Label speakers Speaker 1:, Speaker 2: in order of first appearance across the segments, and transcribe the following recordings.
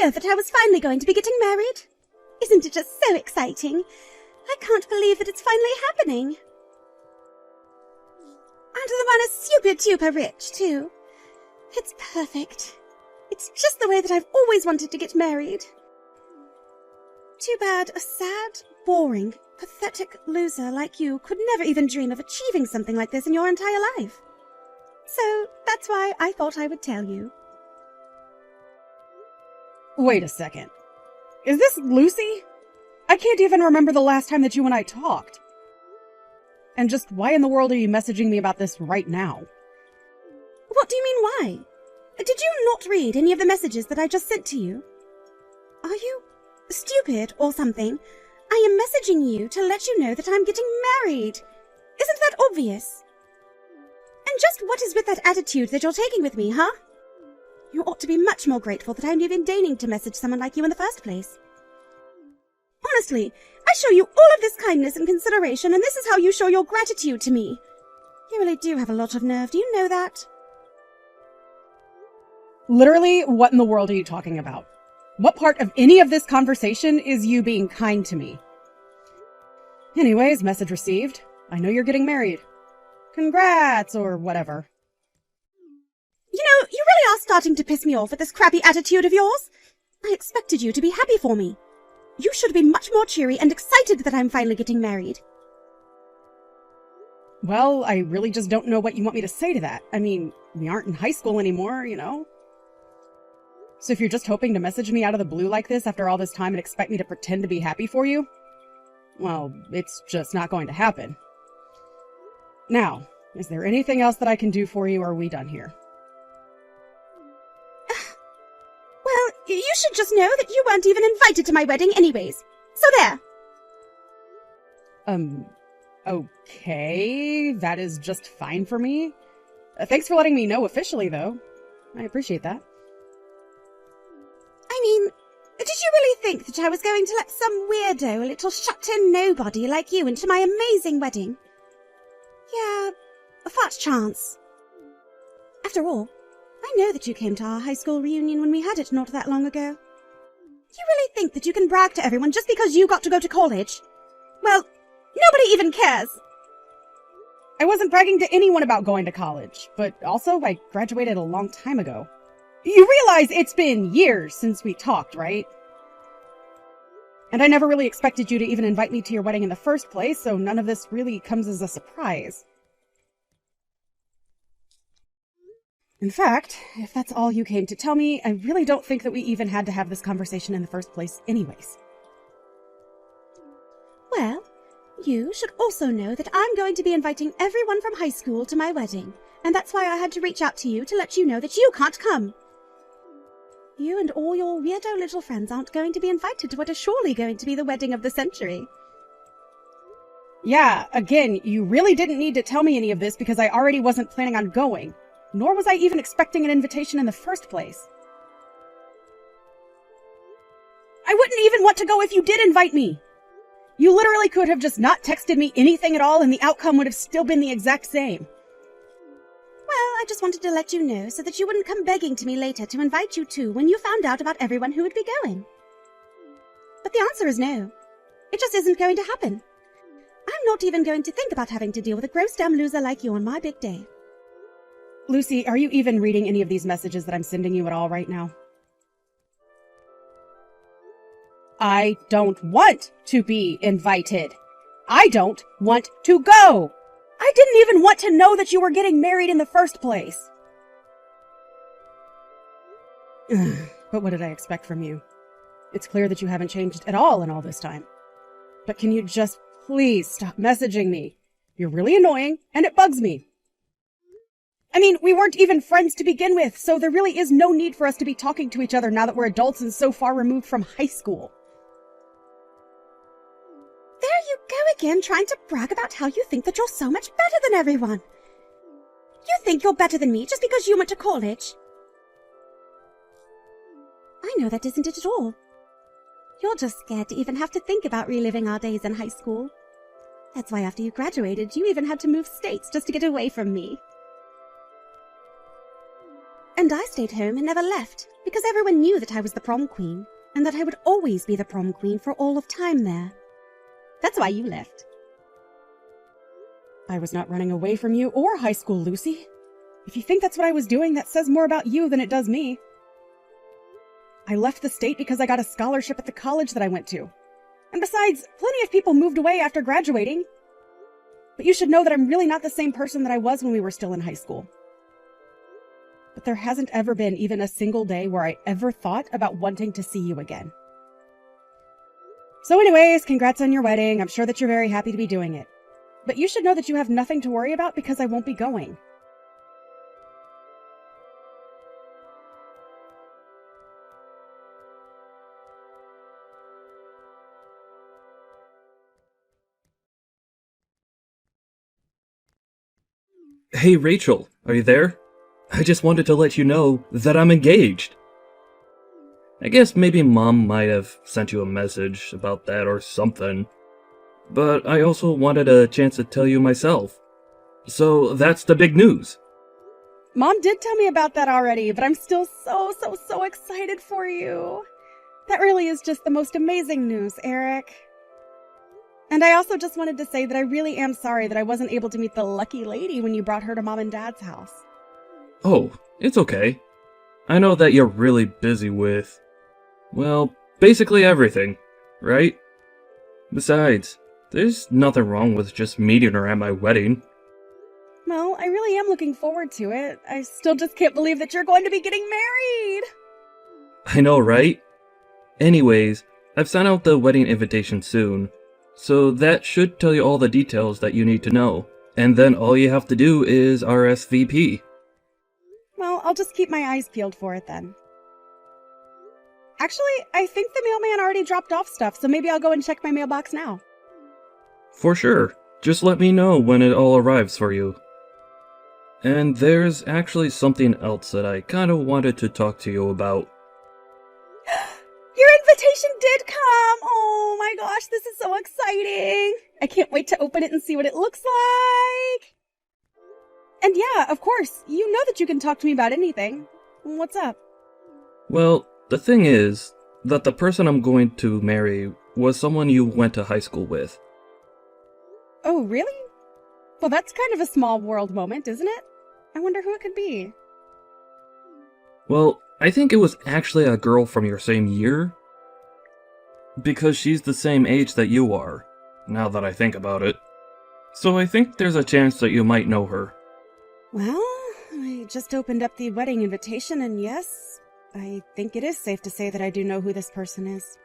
Speaker 1: know that I was finally going to be getting married? Isn't it just so exciting? I can't believe that it's finally happening. And the one is super duper rich, too. It's perfect. It's just the way that I've always wanted to get married. Too bad a sad, boring, pathetic loser like you could never even dream of achieving something like this in your entire life. So that's why I thought I would tell you.
Speaker 2: Wait a second. Is this Lucy? I can't even remember the last time that you and I talked. And just why in the world are you messaging me about this right now?
Speaker 1: What do you mean, why? Did you not read any of the messages that I just sent to you? Are you stupid or something? I am messaging you to let you know that I'm getting married. Isn't that obvious? And just what is with that attitude that you're taking with me, huh? You ought to be much more grateful that I'm even deigning to message someone like you in the first place. Honestly, I show you all of this kindness and consideration, and this is how you show your gratitude to me. You really do have a lot of nerve, do you know that?
Speaker 2: Literally, what in the world are you talking about? What part of any of this conversation is you being kind to me? Anyways, message received. I know you're getting married. Congrats, or whatever.
Speaker 1: You know, you really are starting to piss me off with this crappy attitude of yours. I expected you to be happy for me. You should be much more cheery and excited that I'm finally getting married.
Speaker 2: Well, I really just don't know what you want me to say to that. I mean, we aren't in high school anymore, you know? So if you're just hoping to message me out of the blue like this after all this time and expect me to pretend to be happy for you, well, it's just not going to happen. Now, is there anything else that I can do for you, or are we done here?
Speaker 1: Well, you should just know that you weren't even invited to my wedding anyways. So there.
Speaker 2: Okay, that is just fine for me. Thanks for letting me know officially, though. I appreciate that.
Speaker 1: I mean, did you really think that I was going to let some weirdo, little shut-in nobody like you into my amazing wedding? Yeah, a fat chance. After all, I know that you came to our high school reunion when we had it not that long ago. You really think that you can brag to everyone just because you got to go to college? Well, nobody even cares.
Speaker 2: I wasn't bragging to anyone about going to college, but also I graduated a long time ago. You realize it's been years since we talked, right? And I never really expected you to even invite me to your wedding in the first place, so none of this really comes as a surprise. In fact, if that's all you came to tell me, I really don't think that we even had to have this conversation in the first place anyways.
Speaker 1: Well, you should also know that I'm going to be inviting everyone from high school to my wedding, and that's why I had to reach out to you to let you know that you can't come. You and all your weirdo little friends aren't going to be invited to what is surely going to be the wedding of the century.
Speaker 2: Yeah, again, you really didn't need to tell me any of this because I already wasn't planning on going, nor was I even expecting an invitation in the first place. I wouldn't even want to go if you did invite me. You literally could have just not texted me anything at all and the outcome would have still been the exact same.
Speaker 1: Well, I just wanted to let you know so that you wouldn't come begging to me later to invite you too when you found out about everyone who would be going. But the answer is no. It just isn't going to happen. I'm not even going to think about having to deal with a gross dumb loser like you on my big day.
Speaker 2: Lucy, are you even reading any of these messages that I'm sending you at all right now? I don't want to be invited. I don't want to go. I didn't even want to know that you were getting married in the first place. But what did I expect from you? It's clear that you haven't changed at all in all this time. But can you just please stop messaging me? You're really annoying, and it bugs me. I mean, we weren't even friends to begin with, so there really is no need for us to be talking to each other now that we're adults and so far removed from high school.
Speaker 1: There you go again, trying to brag about how you think that you're so much better than everyone. You think you're better than me just because you went to college? I know that isn't it at all. You're just scared to even have to think about reliving our days in high school. That's why after you graduated, you even had to move states just to get away from me. And I stayed home and never left, because everyone knew that I was the prom queen, and that I would always be the prom queen for all of time there. That's why you left.
Speaker 2: I was not running away from you or high school, Lucy. If you think that's what I was doing, that says more about you than it does me. I left the state because I got a scholarship at the college that I went to. And besides, plenty of people moved away after graduating. But you should know that I'm really not the same person that I was when we were still in high school. But there hasn't ever been even a single day where I ever thought about wanting to see you again. So anyways, congrats on your wedding. I'm sure that you're very happy to be doing it. But you should know that you have nothing to worry about because I won't be going.
Speaker 3: Hey Rachel, are you there? I just wanted to let you know that I'm engaged. I guess maybe Mom might have sent you a message about that or something. But I also wanted a chance to tell you myself. So that's the big news.
Speaker 2: Mom did tell me about that already, but I'm still so excited for you. That really is just the most amazing news, Eric. And I also just wanted to say that I really am sorry that I wasn't able to meet the lucky lady when you brought her to Mom and Dad's house.
Speaker 3: Oh, it's okay. I know that you're really busy with, well, basically everything, right? Besides, there's nothing wrong with just meeting her at my wedding.
Speaker 2: Well, I really am looking forward to it. I still just can't believe that you're going to be getting married.
Speaker 3: I know, right? Anyways, I've sent out the wedding invitation soon, so that should tell you all the details that you need to know. And then all you have to do is RSVP.
Speaker 2: Well, I'll just keep my eyes peeled for it then. Actually, I think the mailman already dropped off stuff, so maybe I'll go and check my mailbox now.
Speaker 3: For sure. Just let me know when it all arrives for you. And there's actually something else that I kind of wanted to talk to you about.
Speaker 2: Your invitation did come! Oh my gosh, this is so exciting! I can't wait to open it and see what it looks like! And yeah, of course, you know that you can talk to me about anything. What's up?
Speaker 3: Well, the thing is that the person I'm going to marry was someone you went to high school with.
Speaker 2: Oh, really? Well, that's kind of a small world moment, isn't it? I wonder who it could be.
Speaker 3: Well, I think it was actually a girl from your same year. Because she's the same age that you are, now that I think about it. So I think there's a chance that you might know her.
Speaker 2: Well, I just opened up the wedding invitation, and yes, I think it is safe to say that I do know who this person is.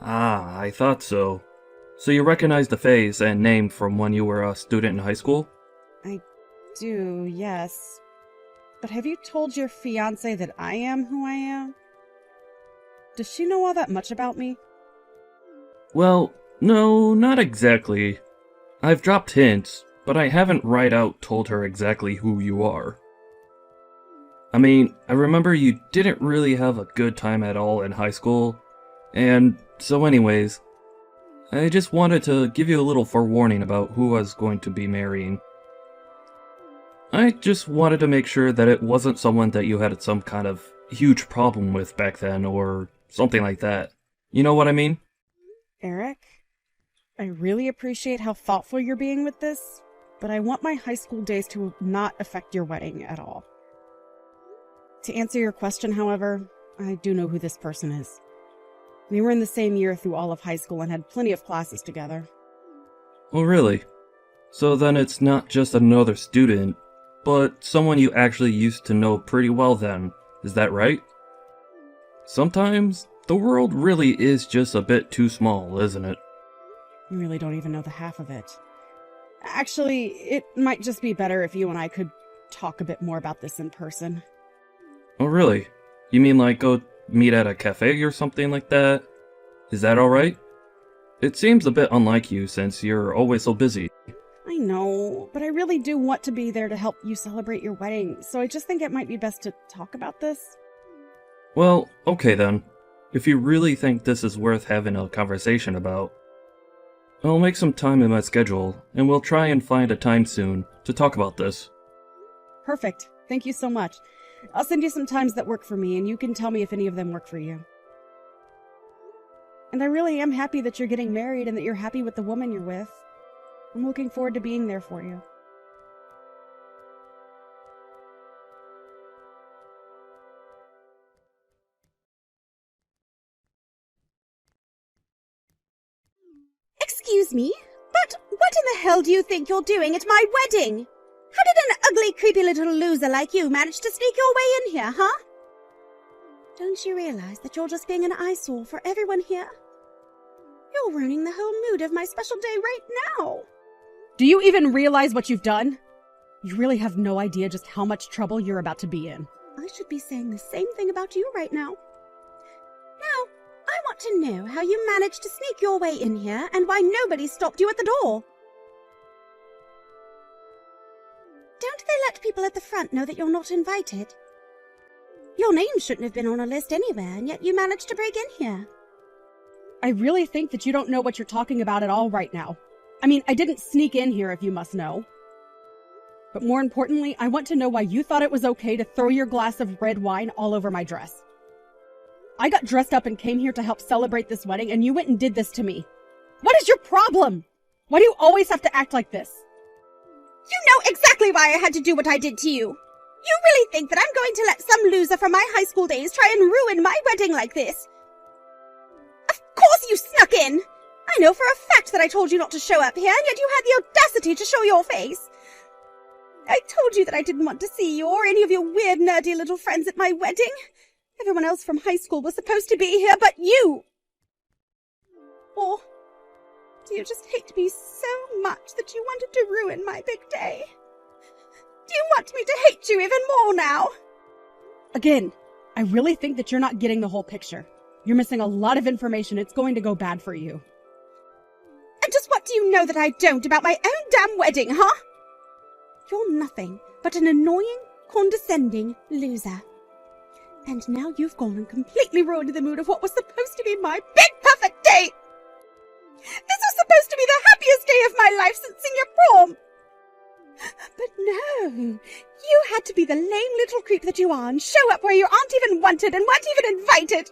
Speaker 3: Ah, I thought so. So you recognize the face and name from when you were a student in high school?
Speaker 2: I do, yes. But have you told your fiancé that I am who I am? Does she know all that much about me?
Speaker 3: Well, no, not exactly. I've dropped hints, but I haven't right out told her exactly who you are. I mean, I remember you didn't really have a good time at all in high school, and so anyways, I just wanted to give you a little forewarning about who I was going to be marrying. I just wanted to make sure that it wasn't someone that you had some kind of huge problem with back then, or something like that. You know what I mean?
Speaker 2: Eric, I really appreciate how thoughtful you're being with this, but I want my high school days to not affect your wedding at all. To answer your question, however, I do know who this person is. We were in the same year through all of high school and had plenty of classes together.
Speaker 3: Oh really? So then it's not just another student, but someone you actually used to know pretty well then, is that right? Sometimes, the world really is just a bit too small, isn't it?
Speaker 2: You really don't even know the half of it. Actually, it might just be better if you and I could talk a bit more about this in person.
Speaker 3: Oh really? You mean like go meet at a cafe or something like that? Is that alright? It seems a bit unlike you since you're always so busy.
Speaker 2: I know, but I really do want to be there to help you celebrate your wedding, so I just think it might be best to talk about this.
Speaker 3: Well, okay then. If you really think this is worth having a conversation about, I'll make some time in my schedule, and we'll try and find a time soon to talk about this.
Speaker 2: Perfect. Thank you so much. I'll send you some times that work for me, and you can tell me if any of them work for you. And I really am happy that you're getting married and that you're happy with the woman you're with. I'm looking forward to being there for you.
Speaker 1: Excuse me, but what in the hell do you think you're doing at my wedding? How did an ugly, creepy little loser like you manage to sneak your way in here, huh? Don't you realize that you're just being an eyesore for everyone here? You're ruining the whole mood of my special day right now.
Speaker 2: Do you even realize what you've done? You really have no idea just how much trouble you're about to be in.
Speaker 1: I should be saying the same thing about you right now. Now, I want to know how you managed to sneak your way in here and why nobody stopped you at the door. Don't they let people at the front know that you're not invited? Your name shouldn't have been on a list anywhere, and yet you managed to break in here.
Speaker 2: I really think that you don't know what you're talking about at all right now. I mean, I didn't sneak in here, if you must know. But more importantly, I want to know why you thought it was okay to throw your glass of red wine all over my dress. I got dressed up and came here to help celebrate this wedding, and you went and did this to me. What is your problem? Why do you always have to act like this?
Speaker 1: You know exactly why I had to do what I did to you. You really think that I'm going to let some loser from my high school days try and ruin my wedding like this? Of course you snuck in! I know for a fact that I told you not to show up here, and yet you had the audacity to show your face. I told you that I didn't want to see you or any of your weird, nerdy little friends at my wedding. Everyone else from high school was supposed to be here, but you! Or do you just hate me so much that you wanted to ruin my big day? Do you want me to hate you even more now?
Speaker 2: Again, I really think that you're not getting the whole picture. You're missing a lot of information. It's going to go bad for you.
Speaker 1: And just what do you know that I don't about my own damn wedding, huh? You're nothing but an annoying, condescending loser. And now you've gone and completely ruined the mood of what was supposed to be my big perfect day! This was supposed to be the happiest day of my life since senior prom! But no, you had to be the lame little creep that you are and show up where you aren't even wanted and weren't even invited!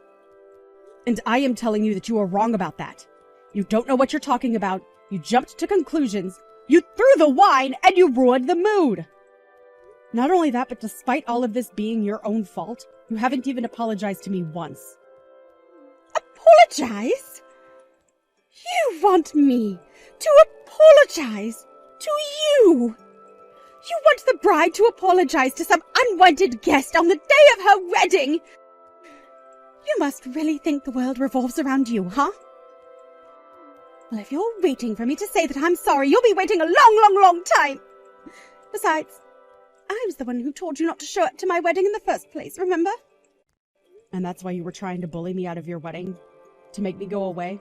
Speaker 2: And I am telling you that you are wrong about that. You don't know what you're talking about. You jumped to conclusions. You threw the wine and you ruined the mood. Not only that, but despite all of this being your own fault, you haven't even apologized to me once.
Speaker 1: Apologize? You want me to apologize to you? You want the bride to apologize to some unwanted guest on the day of her wedding? You must really think the world revolves around you, huh? Well, if you're waiting for me to say that I'm sorry, you'll be waiting a long time. Besides, I was the one who told you not to show up to my wedding in the first place, remember?
Speaker 2: And that's why you were trying to bully me out of your wedding? To make me go away?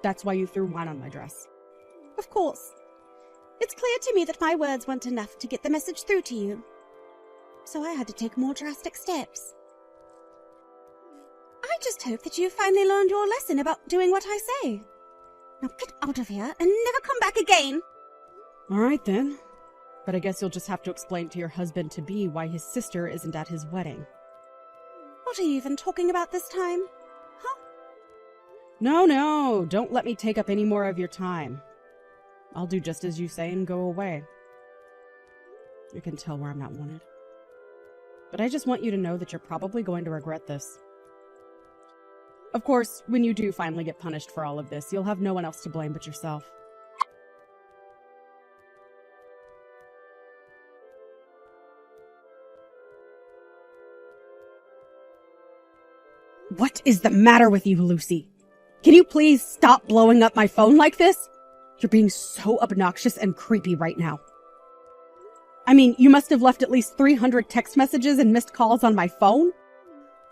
Speaker 2: That's why you threw wine on my dress.
Speaker 1: Of course. It's clear to me that my words weren't enough to get the message through to you. So I had to take more drastic steps. I just hope that you finally learned your lesson about doing what I say. Now get out of here and never come back again.
Speaker 2: All right then. But I guess you'll just have to explain to your husband-to-be why his sister isn't at his wedding.
Speaker 1: What are you even talking about this time? Huh?
Speaker 2: No, don't let me take up any more of your time. I'll do just as you say and go away. You can tell where I'm not wanted. But I just want you to know that you're probably going to regret this. Of course, when you do finally get punished for all of this, you'll have no one else to blame but yourself. What is the matter with you, Lucy? Can you please stop blowing up my phone like this? You're being so obnoxious and creepy right now. I mean, you must have left at least 300 text messages and missed calls on my phone?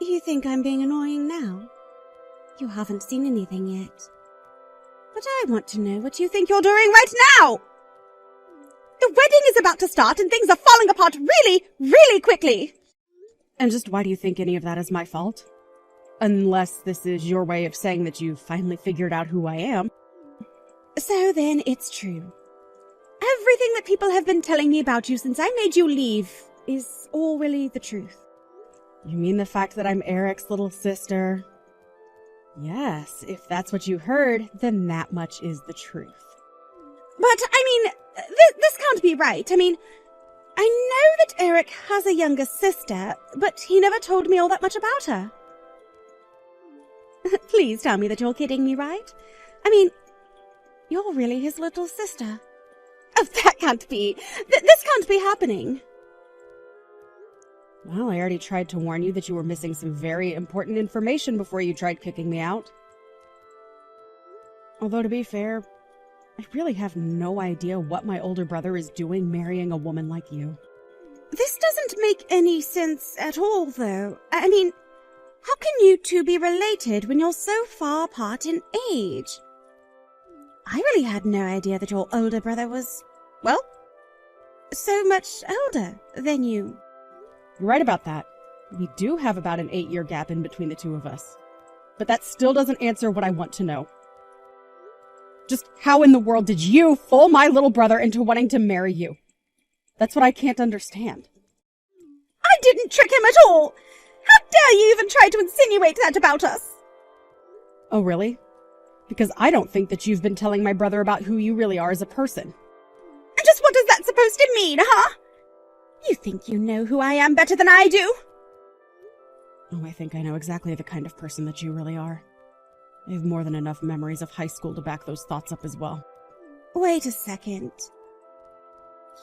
Speaker 1: You think I'm being annoying now? You haven't seen anything yet. But I want to know what you think you're doing right now! The wedding is about to start and things are falling apart really quickly!
Speaker 2: And just why do you think any of that is my fault? Unless this is your way of saying that you've finally figured out who I am.
Speaker 1: So then it's true. Everything that people have been telling me about you since I made you leave is all really the truth.
Speaker 2: You mean the fact that I'm Eric's little sister? Yes, if that's what you heard, then that much is the truth.
Speaker 1: But, I mean, this can't be right. I mean, I know that Eric has a younger sister, but he never told me all that much about her. Please tell me that you're kidding me, right? I mean, you're really his little sister. Oh, that can't be. This can't be happening.
Speaker 2: Well, I already tried to warn you that you were missing some very important information before you tried kicking me out. Although, to be fair, I really have no idea what my older brother is doing marrying a woman like you.
Speaker 1: This doesn't make any sense at all, though. I mean, how can you two be related when you're so far apart in age? I really had no idea that your older brother was, well, so much older than you.
Speaker 2: You're right about that. We do have about an 8-year gap in between the two of us. But that still doesn't answer what I want to know. Just how in the world did you fool my little brother into wanting to marry you? That's what I can't understand.
Speaker 1: I didn't trick him at all! How dare you even try to insinuate that about us?
Speaker 2: Oh, really? Because I don't think that you've been telling my brother about who you really are as a person.
Speaker 1: And just what is that supposed to mean, huh? You think you know who I am better than I do?
Speaker 2: Oh, I think I know exactly the kind of person that you really are. I have more than enough memories of high school to back those thoughts up as well.
Speaker 1: Wait a second.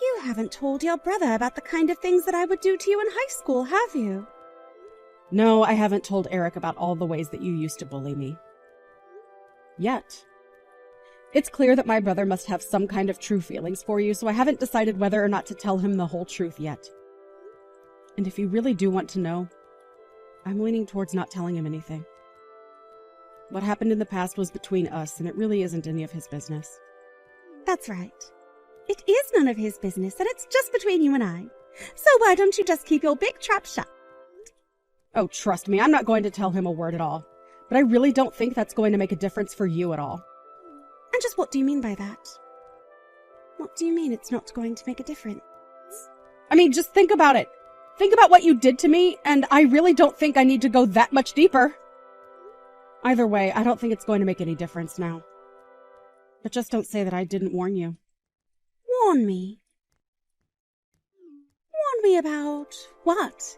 Speaker 1: You haven't told your brother about the kind of things that I would do to you in high school, have you?
Speaker 2: No, I haven't told Eric about all the ways that you used to bully me. Yet. It's clear that my brother must have some kind of true feelings for you, so I haven't decided whether or not to tell him the whole truth yet. And if you really do want to know, I'm leaning towards not telling him anything. What happened in the past was between us, and it really isn't any of his business.
Speaker 1: That's right. It is none of his business, and it's just between you and I. So why don't you just keep your big trap shut?
Speaker 2: Oh, trust me, I'm not going to tell him a word at all. But I really don't think that's going to make a difference for you at all.
Speaker 1: And just what do you mean by that? What do you mean it's not going to make a difference?
Speaker 2: I mean, just think about it. Think about what you did to me, and I really don't think I need to go that much deeper. Either way, I don't think it's going to make any difference now. But just don't say that I didn't warn you.
Speaker 1: Warn me? Warn me about what?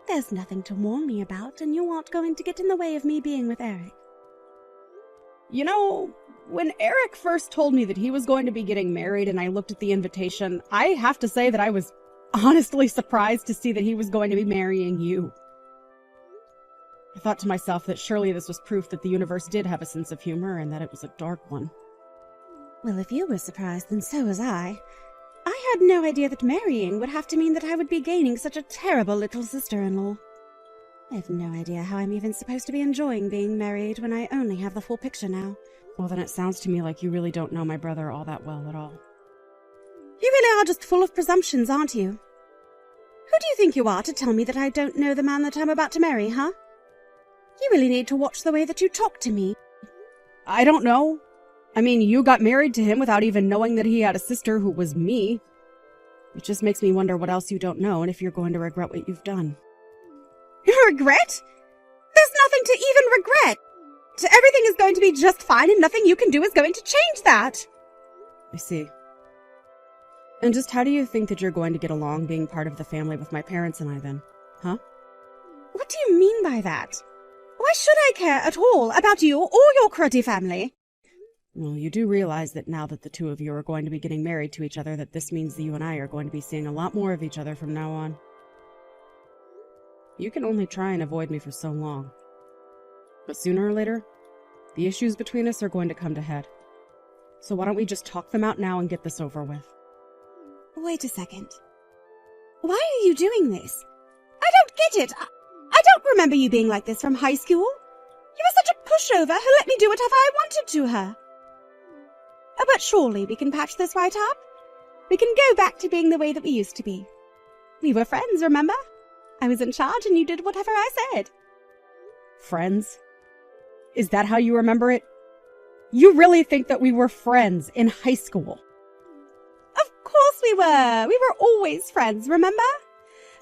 Speaker 1: There's nothing to warn me about, and you aren't going to get in the way of me being with Eric.
Speaker 2: You know, when Eric first told me that he was going to be getting married and I looked at the invitation, I have to say that I was honestly surprised to see that he was going to be marrying you. I thought to myself that surely this was proof that the universe did have a sense of humor and that it was a dark one.
Speaker 1: Well, if you were surprised, then so was I. I had no idea that marrying would have to mean that I would be gaining such a terrible little sister-in-law. I have no idea how I'm even supposed to be enjoying being married when I only have the full picture now.
Speaker 2: Well, then it sounds to me like you really don't know my brother all that well at all.
Speaker 1: You really are just full of presumptions, aren't you? Who do you think you are to tell me that I don't know the man that I'm about to marry, huh? You really need to watch the way that you talk to me.
Speaker 2: I don't know. I mean, you got married to him without even knowing that he had a sister who was me. It just makes me wonder what else you don't know and if you're going to regret what you've done.
Speaker 1: Regret? There's nothing to even regret. Everything is going to be just fine and nothing you can do is going to change that.
Speaker 2: I see. And just how do you think that you're going to get along being part of the family with my parents and I then? Huh?
Speaker 1: What do you mean by that? Why should I care at all about you or your cruddy family?
Speaker 2: Well, you do realize that now that the two of you are going to be getting married to each other, that this means that you and I are going to be seeing a lot more of each other from now on. You can only try and avoid me for so long. But sooner or later, the issues between us are going to come to head. So why don't we just talk them out now and get this over with?
Speaker 1: Wait a second. Why are you doing this? I don't get it. I don't remember you being like this from high school. You were such a pushover who let me do whatever I wanted to her. But surely we can patch this right up. We can go back to being the way that we used to be. We were friends, remember? I was in charge and you did whatever I said.
Speaker 2: Friends? Is that how you remember it? You really think that we were friends in high school?
Speaker 1: Of course we were. We were always friends, remember?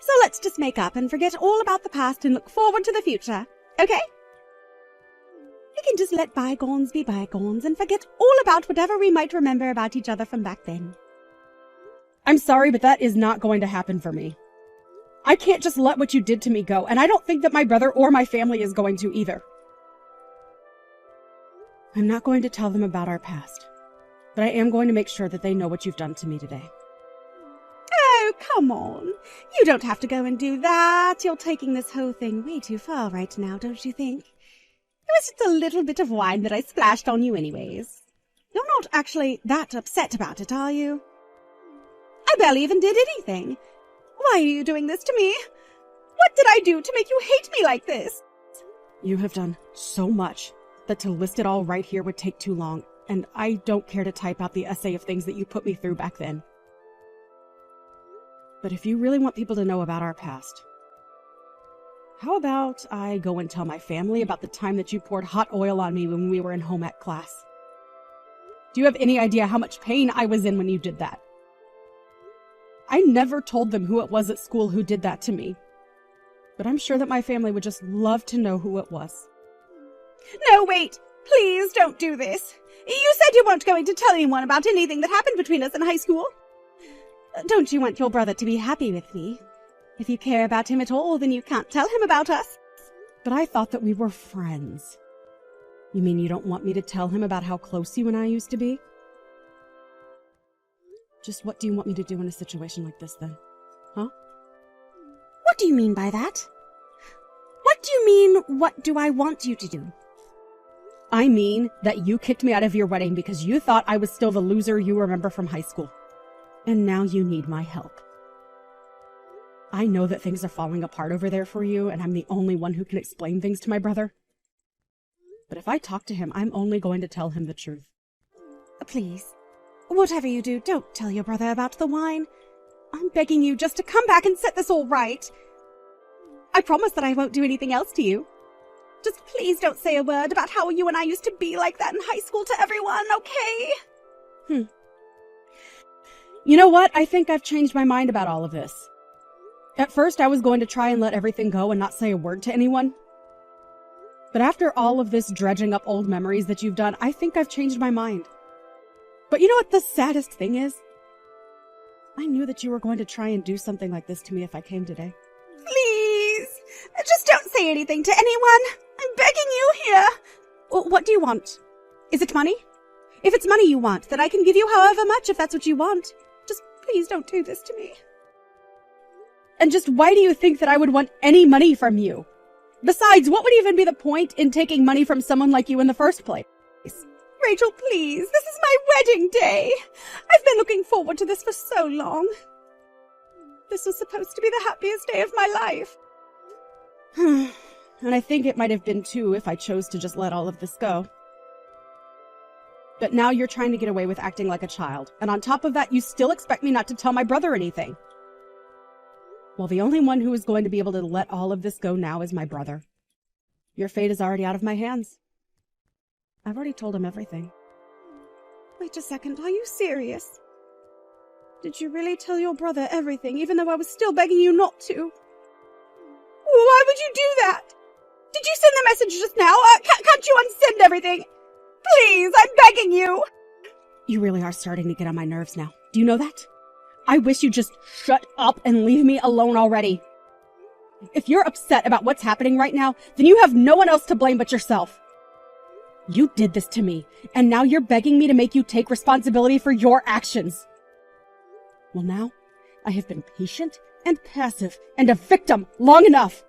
Speaker 1: So let's just make up and forget all about the past and look forward to the future, okay? We can just let bygones be bygones and forget all about whatever we might remember about each other from back then.
Speaker 2: I'm sorry, but that is not going to happen for me. I can't just let what you did to me go, and I don't think that my brother or my family is going to either. I'm not going to tell them about our past, but I am going to make sure that they know what you've done to me today.
Speaker 1: Oh, come on. You don't have to go and do that. You're taking this whole thing way too far right now, don't you think? It was just a little bit of wine that I splashed on you anyways. You're not actually that upset about it, are you? I barely even did anything. Why are you doing this to me? What did I do to make you hate me like this?
Speaker 2: You have done so much that to list it all right here would take too long, and I don't care to type out the essay of things that you put me through back then. But if you really want people to know about our past, how about I go and tell my family about the time that you poured hot oil on me when we were in home ec class? Do you have any idea how much pain I was in when you did that? I never told them who it was at school who did that to me, but I'm sure that my family would just love to know who it was.
Speaker 1: No, wait! Please don't do this! You said you weren't going to tell anyone about anything that happened between us in high school. Don't you want your brother to be happy with me? If you care about him at all, then you can't tell him about us.
Speaker 2: But I thought that we were friends. You mean you don't want me to tell him about how close you and I used to be? Just what do you want me to do in a situation like this, then? Huh?
Speaker 1: What do you mean by that? What do you mean, what do I want you to do?
Speaker 2: I mean that you kicked me out of your wedding because you thought I was still the loser you remember from high school. And now you need my help. I know that things are falling apart over there for you, and I'm the only one who can explain things to my brother. But if I talk to him, I'm only going to tell him the truth.
Speaker 1: Please, whatever you do, don't tell your brother about the wine. I'm begging you just to come back and set this all right. I promise that I won't do anything else to you. Just please don't say a word about how you and I used to be like that in high school to everyone, okay?
Speaker 2: You know what? I think I've changed my mind about all of this. At first, I was going to try and let everything go and not say a word to anyone. But after all of this dredging up old memories that you've done, I think I've changed my mind. But you know what the saddest thing is? I knew that you were going to try and do something like this to me if I came today.
Speaker 1: Please, just don't say anything to anyone. I'm begging you here. What do you want? Is it money? If it's money you want, then I can give you however much if that's what you want. Just please don't do this to me.
Speaker 2: And just why do you think that I would want any money from you? Besides, what would even be the point in taking money from someone like you in the first place?
Speaker 1: Rachel, please, this is my wedding day. I've been looking forward to this for so long. This was supposed to be the happiest day of my life.
Speaker 2: And I think it might have been too if I chose to just let all of this go. But now you're trying to get away with acting like a child, and on top of that, you still expect me not to tell my brother anything. Well, the only one who is going to be able to let all of this go now is my brother. Your fate is already out of my hands. I've already told him everything.
Speaker 1: Wait a second, are you serious? Did you really tell your brother everything, even though I was still begging you not to? Why would you do that? Did you send the message just now? Can't you unsend everything? Please, I'm begging you!
Speaker 2: You really are starting to get on my nerves now. Do you know that? I wish you'd just shut up and leave me alone already. If you're upset about what's happening right now, then you have no one else to blame but yourself. You did this to me, and now you're begging me to make you take responsibility for your actions. Well, now, I have been patient and passive and a victim long enough.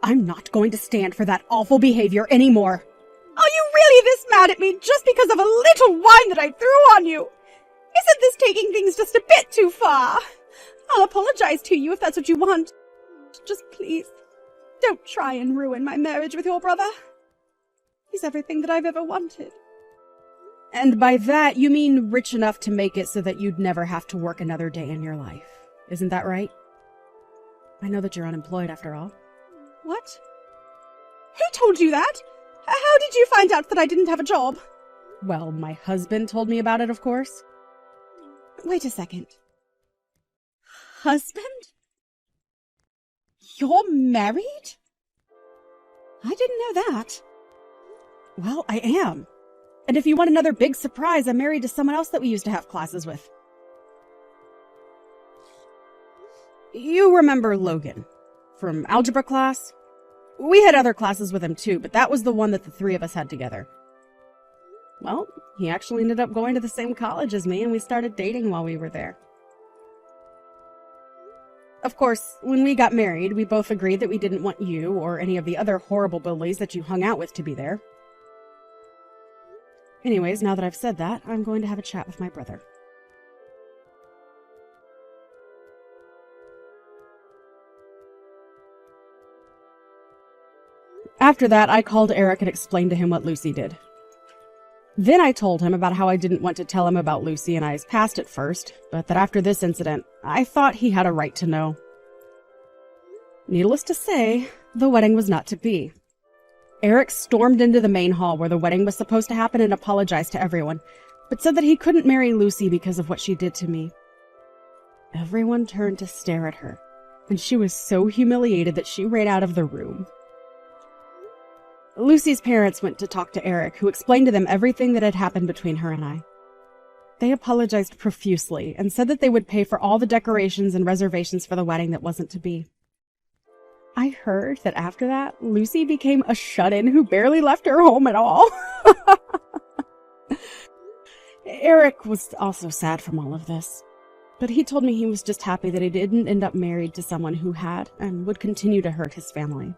Speaker 2: I'm not going to stand for that awful behavior anymore.
Speaker 1: Are you really this mad at me just because of a little wine that I threw on you? Isn't this taking things just a bit too far? I'll apologize to you if that's what you want. Just please, don't try and ruin my marriage with your brother. He's everything that I've ever wanted.
Speaker 2: And by that, you mean rich enough to make it so that you'd never have to work another day in your life. Isn't that right? I know that you're unemployed after all.
Speaker 1: What? Who told you that? How did you find out that I didn't have a job?
Speaker 2: Well, my husband told me about it, of course.
Speaker 1: Wait a second. Husband? You're married? I didn't know that.
Speaker 2: Well, I am. And if you want another big surprise, I'm married to someone else that we used to have classes with. You remember Logan from algebra class? We had other classes with him too, but that was the one that the three of us had together. Well, he actually ended up going to the same college as me, and we started dating while we were there. Of course, when we got married, we both agreed that we didn't want you or any of the other horrible bullies that you hung out with to be there. Anyways, now that I've said that, I'm going to have a chat with my brother. After that, I called Eric and explained to him what Lucy did. Then I told him about how I didn't want to tell him about Lucy and I's past at first, but that after this incident, I thought he had a right to know. Needless to say, the wedding was not to be. Eric stormed into the main hall where the wedding was supposed to happen and apologized to everyone, but said that he couldn't marry Lucy because of what she did to me. Everyone turned to stare at her, and she was so humiliated that she ran out of the room. Lucy's parents went to talk to Eric, who explained to them everything that had happened between her and I. They apologized profusely and said that they would pay for all the decorations and reservations for the wedding that wasn't to be. I heard that after that, Lucy became a shut-in who barely left her home at all. Eric was also sad from all of this, but he told me he was just happy that he didn't end up married to someone who had and would continue to hurt his family.